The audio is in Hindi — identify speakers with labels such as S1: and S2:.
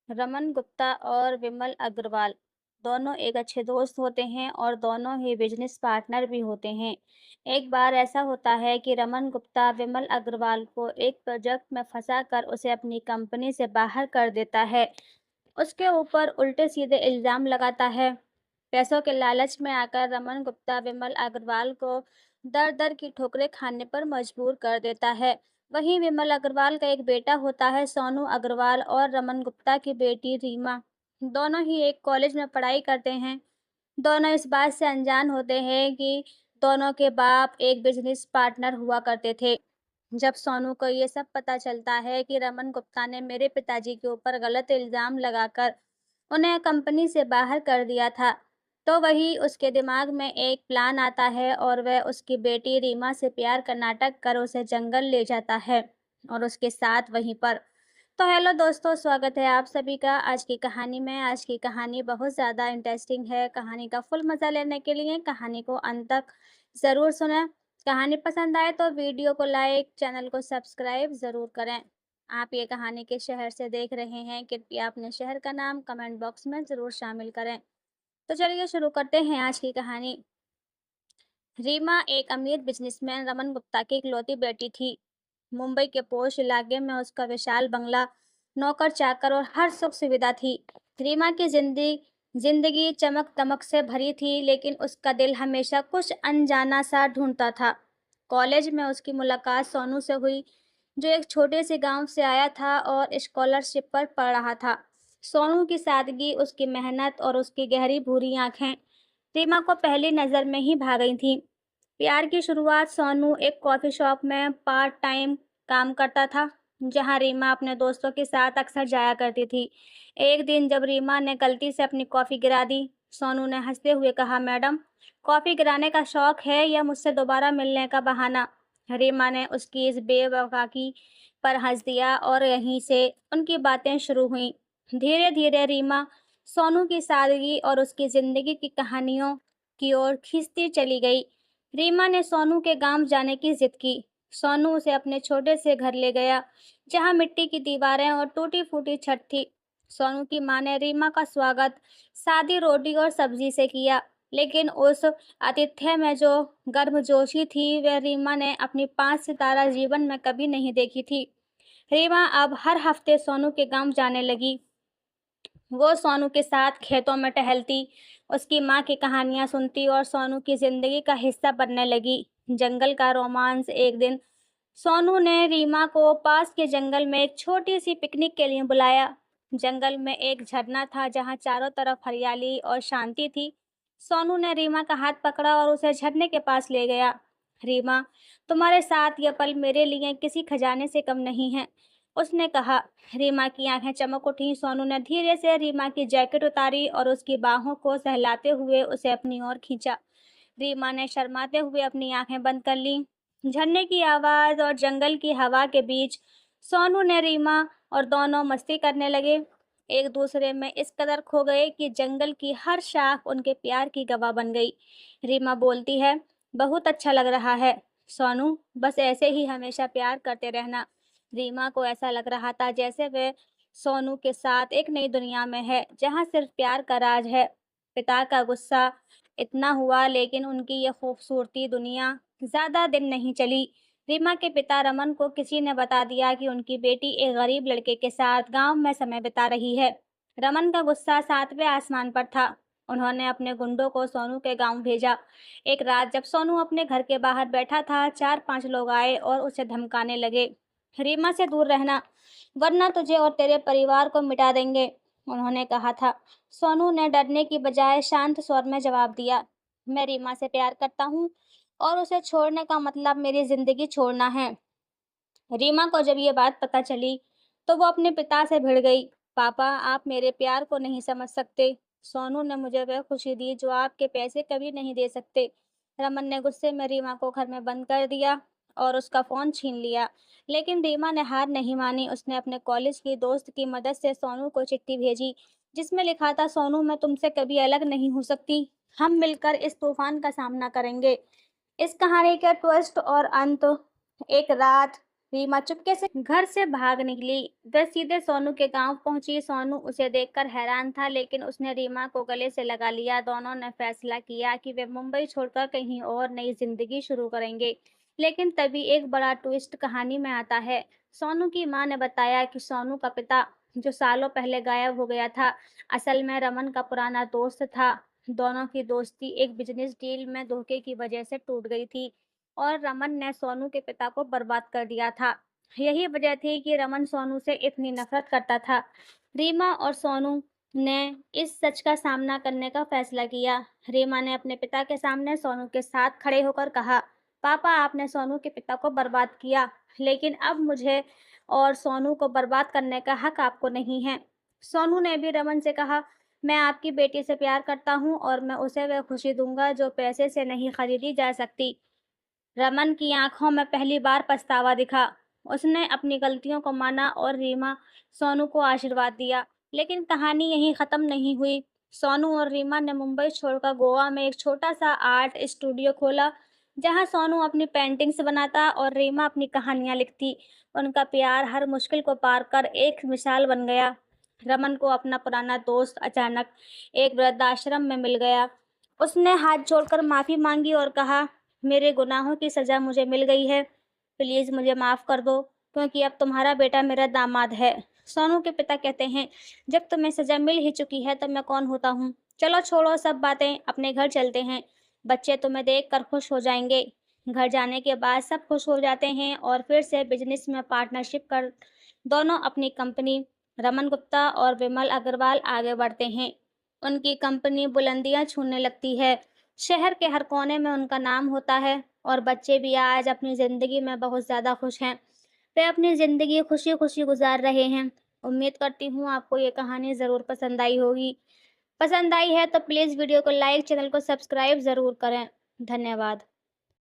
S1: रमन गुप्ता और विमल अग्रवाल दोनों एक अच्छे दोस्त होते हैं और दोनों ही बिजनेस पार्टनर भी होते हैं। एक बार ऐसा होता है कि रमन गुप्ता विमल अग्रवाल को एक प्रोजेक्ट में फंसाकर उसे अपनी कंपनी से बाहर कर देता है। उसके ऊपर उल्टे सीधे इल्जाम लगाता है। पैसों के लालच में आकर रमन गुप्ता विमल अग्रवाल को दर दर की ठोकरें खाने पर मजबूर कर देता है। वहीं विमल अग्रवाल का एक बेटा होता है सोनू अग्रवाल और रमन गुप्ता की बेटी रीमा। दोनों ही एक कॉलेज में पढ़ाई करते हैं। दोनों इस बात से अनजान होते हैं कि दोनों के बाप एक बिजनेस पार्टनर हुआ करते थे। जब सोनू को ये सब पता चलता है कि रमन गुप्ता ने मेरे पिताजी के ऊपर गलत इल्जाम लगाकर उन्हें कंपनी से बाहर कर दिया था, तो वही उसके दिमाग में एक प्लान आता है और वह उसकी बेटी रीमा से प्यार का नाटक कर उसे जंगल ले जाता है और उसके साथ वहीं पर। तो हेलो दोस्तों, स्वागत है आप सभी का आज की कहानी में। आज की कहानी बहुत ज़्यादा इंटरेस्टिंग है। कहानी का फुल मज़ा लेने के लिए कहानी को अंत तक ज़रूर सुनें। कहानी पसंद आए तो वीडियो को लाइक, चैनल को सब्सक्राइब ज़रूर करें। आप ये कहानी किस शहर से देख रहे हैं, कृपया अपने शहर का नाम कमेंट बॉक्स में ज़रूर शामिल करें। तो चलिए शुरू करते हैं आज की कहानी। रीमा एक अमीर बिजनेसमैन रमन गुप्ता की इकलौती बेटी थी। मुंबई के पोश इलाके में उसका विशाल बंगला, नौकर चाकर और हर सुख सुविधा थी। रीमा की जिंदगी चमक दमक से भरी थी, लेकिन उसका दिल हमेशा कुछ अनजाना सा ढूंढता था। कॉलेज में उसकी मुलाकात सोनू से हुई, जो एक छोटे से गांव से आया था और स्कॉलरशिप पर पढ़ रहा था। सोनू की सादगी, उसकी मेहनत और उसकी गहरी भूरी आंखें रीमा को पहली नज़र में ही भा गई थीं। प्यार की शुरुआत सोनू एक कॉफ़ी शॉप में पार्ट टाइम काम करता था, जहां रीमा अपने दोस्तों के साथ अक्सर जाया करती थी। एक दिन जब रीमा ने गलती से अपनी कॉफ़ी गिरा दी, सोनू ने हंसते हुए कहा, मैडम, कॉफ़ी गिराने का शौक है या मुझसे दोबारा मिलने का बहाना? रीमा ने उसकी इस बेवफाकी पर हंस दिया और यहीं से उनकी बातें शुरू हुईं। धीरे धीरे रीमा सोनू की सादगी और उसकी ज़िंदगी की कहानियों की ओर खींचती चली गई। रीमा ने सोनू के गांव जाने की जिद की। सोनू उसे अपने छोटे से घर ले गया, जहां मिट्टी की दीवारें और टूटी फूटी छत थी। सोनू की मां ने रीमा का स्वागत सादी रोटी और सब्जी से किया, लेकिन उस आतिथ्य में जो गर्मजोशी थी, वह रीमा ने अपनी 5 सितारा जीवन में कभी नहीं देखी थी। रीमा अब हर हफ्ते सोनू के गांव जाने लगी। वो सोनू के साथ खेतों में टहलती, उसकी माँ की कहानियाँ सुनती और सोनू की जिंदगी का हिस्सा बनने लगी। जंगल का रोमांस। एक दिन सोनू ने रीमा को पास के जंगल में एक छोटी सी पिकनिक के लिए बुलाया। जंगल में एक झरना था, जहाँ चारों तरफ हरियाली और शांति थी। सोनू ने रीमा का हाथ पकड़ा और उसे झरने के पास ले गया। रीमा, तुम्हारे साथ यह पल मेरे लिए किसी खजाने से कम नहीं है, उसने कहा। रीमा की आंखें चमक उठी। सोनू ने धीरे से रीमा की जैकेट उतारी और उसकी बाहों को सहलाते हुए उसे अपनी ओर खींचा। रीमा ने शर्माते हुए अपनी आंखें बंद कर लीं। झरने की आवाज और जंगल की हवा के बीच सोनू ने रीमा और दोनों मस्ती करने लगे, एक दूसरे में इस कदर खो गए कि जंगल की हर शाख उनके प्यार की गवाह बन गई। रीमा बोलती है, बहुत अच्छा लग रहा है सोनू, बस ऐसे ही हमेशा प्यार करते रहना। रीमा को ऐसा लग रहा था जैसे वे सोनू के साथ एक नई दुनिया में है, जहां सिर्फ प्यार का राज है। पिता का गुस्सा इतना हुआ, लेकिन उनकी ये खूबसूरती दुनिया ज्यादा दिन नहीं चली। रीमा के पिता रमन को किसी ने बता दिया कि उनकी बेटी एक गरीब लड़के के साथ गांव में समय बिता रही है। रमन का गुस्सा 7वें आसमान पर था। उन्होंने अपने गुंडों को सोनू के गांव भेजा। एक रात जब सोनू अपने घर के बाहर बैठा था, 4-5 लोग आए और उसे धमकाने लगे, रीमा से दूर रहना, वरना तुझे और तेरे परिवार को मिटा देंगे, उन्होंने कहा था। सोनू ने डरने की बजाय शांत स्वर में जवाब दिया, मैं रीमा से प्यार करता हूँ और उसे छोड़ने का मतलब मेरी जिंदगी छोड़ना है। रीमा को जब ये बात पता चली, तो वो अपने पिता से भिड़ गई। पापा, आप मेरे प्यार को नहीं समझ सकते। सोनू ने मुझे वह खुशी दी जो आपके पैसे कभी नहीं दे सकते। रमन ने गुस्से में रीमा को घर में बंद कर दिया और उसका फोन छीन लिया। लेकिन रीमा ने हार नहीं मानी। उसने अपने कॉलेज की दोस्त की मदद से सोनू को चिट्ठी भेजी, जिसमें लिखा था, सोनू, मैं तुमसे कभी अलग नहीं हो सकती। हम मिलकर इस तूफान का सामना करेंगे। इस कहानी का ट्विस्ट और अंत। एक रात रीमा चुपके से घर से भाग निकली। वह सीधे सोनू के गांव पहुंची। सोनू उसे देखकर हैरान था, लेकिन उसने रीमा को गले से लगा लिया। दोनों ने फैसला किया कि वे मुंबई छोड़कर कहीं और नई जिंदगी शुरू करेंगे। लेकिन तभी एक बड़ा ट्विस्ट कहानी में आता है। सोनू की मां ने बताया कि सोनू का पिता, जो सालों पहले गायब हो गया था, असल में रमन का पुराना दोस्त था। दोनों की दोस्ती एक बिजनेस डील में धोखे की वजह से टूट गई थी और रमन ने सोनू के पिता को बर्बाद कर दिया था। यही वजह थी कि रमन सोनू से इतनी नफरत करता था। रीमा और सोनू ने इस सच का सामना करने का फैसला किया। रीमा ने अपने पिता के सामने सोनू के साथ खड़े होकर कहा, पापा, आपने सोनू के पिता को बर्बाद किया, लेकिन अब मुझे और सोनू को बर्बाद करने का हक आपको नहीं है। सोनू ने भी रमन से कहा, मैं आपकी बेटी से प्यार करता हूँ और मैं उसे वह खुशी दूंगा जो पैसे से नहीं खरीदी जा सकती। रमन की आंखों में पहली बार पछतावा दिखा। उसने अपनी गलतियों को माना और रीमा सोनू को आशीर्वाद दिया। लेकिन कहानी यहीं खत्म नहीं हुई। सोनू और रीमा ने मुंबई छोड़कर गोवा में एक छोटा सा आर्ट स्टूडियो खोला, जहां सोनू अपनी पेंटिंग्स बनाता और रीमा अपनी कहानियां लिखती। उनका प्यार हर मुश्किल को पार कर एक मिसाल बन गया। रमन को अपना पुराना दोस्त अचानक एक वृद्धाश्रम में मिल गया। उसने हाथ जोड़कर माफी मांगी और कहा, मेरे गुनाहों की सज़ा मुझे मिल गई है। प्लीज़ मुझे माफ़ कर दो, क्योंकि अब तुम्हारा बेटा मेरा दामाद है। सोनू के पिता कहते हैं, जब तुम्हें सज़ा मिल ही चुकी है, तब मैं कौन होता हूँ? चलो छोड़ो सब बातें, अपने घर चलते हैं। बच्चे तुम्हें देखकर खुश हो जाएंगे। घर जाने के बाद सब खुश हो जाते हैं और फिर से बिजनेस में पार्टनरशिप कर दोनों अपनी कंपनी रमन गुप्ता और विमल अग्रवाल आगे बढ़ते हैं। उनकी कंपनी बुलंदियां छूने लगती है। शहर के हर कोने में उनका नाम होता है और बच्चे भी आज अपनी ज़िंदगी में बहुत ज़्यादा खुश हैं। वे अपनी ज़िंदगी खुशी-खुशी गुज़ार रहे हैं। उम्मीद करती हूँ आपको ये कहानी ज़रूर पसंद आई होगी। पसंद आई है तो प्लीज़ वीडियो को लाइक, चैनल को सब्सक्राइब ज़रूर करें। धन्यवाद।